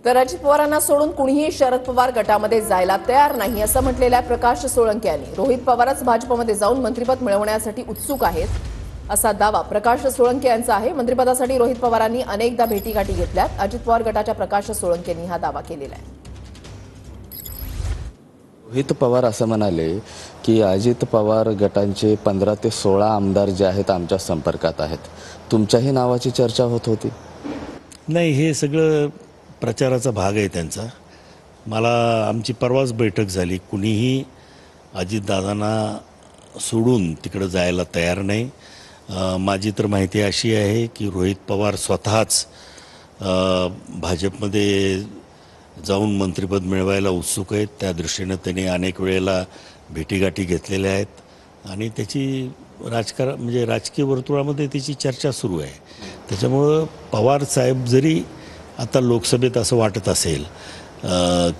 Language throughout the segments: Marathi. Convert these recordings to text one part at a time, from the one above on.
तर अजित पवारांना सोडून कुणीही शरद पवार गटामध्ये जायला तयार नाही असं म्हटलेल्या प्रकाश सोळंके यांनी रोहित पवारच भाजपमध्ये जाऊन मंत्रिपद मिळवण्यासाठी उत्सुक आहेत असा दावा प्रकाश सोळंके यांचा आहे। मंत्रिपदासाठी रोहित पवारांनी अनेकदा भेटीगाठी घेतल्यात। अजित पवार गटाच्या प्रकाश सोळंके यांनी हा दावा केलेला आहे। रोहित पवार असं म्हणाले की अजित पवार गटांचे 15 ते 16 आमदार जे आहेत आमच्या संपर्कात आहेत। तुमच्याही नावाची चर्चा होत होती? नाही, हे सगळं प्रचाराचा भाग आहे त्यांचा। मला आमची परवाच बैठक झाली, कुणीही अजितदादांना सोडून तिकडे जायला तयार नाही। माझी तर माहिती अशी आहे की रोहित पवार स्वतःच भाजपमध्ये जाऊन मंत्रिपद मिळवायला उत्सुक आहेत। त्या दृष्टीने त्यांनी अनेक वेळेला भेटीगाठी घेतलेल्या आहेत आणि त्याची राजकीय वर्तुळामध्ये त्याची चर्चा सुरू आहे। त्याच्यामुळं पवार साहेब जरी आता लोकसभेत असं वाटत असेल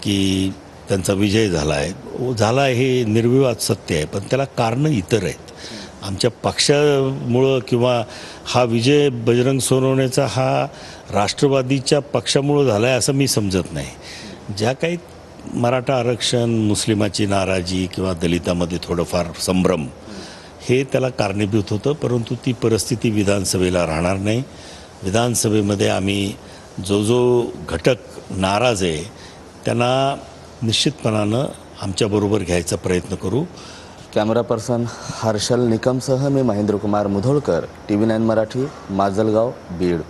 की त्यांचा विजय झाला हे निर्विवाद सत्य आहे, पण त्याला कारणं इतर आहेत। आमच्या पक्षामुळं किंवा हा विजय बजरंग सोनवणेचा हा राष्ट्रवादीच्या पक्षामुळं झाला आहे असं मी समजत नाही। ज्या काही मराठा आरक्षण, मुस्लिमाची नाराजी किंवा दलितामध्ये थोडंफार संभ्रम हे त्याला कारणीभूत होतं, परंतु ती परिस्थिती विधानसभेला राहणार नाही। विधानसभेमध्ये आम्ही जो घटक नाराज आहे त्यांना निश्चितपणानं आमच्याबरोबर घ्यायचा प्रयत्न करू। कॅमेरा पर्सन हर्षल निकमसह मी महेंद्र कुमार मुधोळकर, TV9 मराठी, माजलगाव, बीड।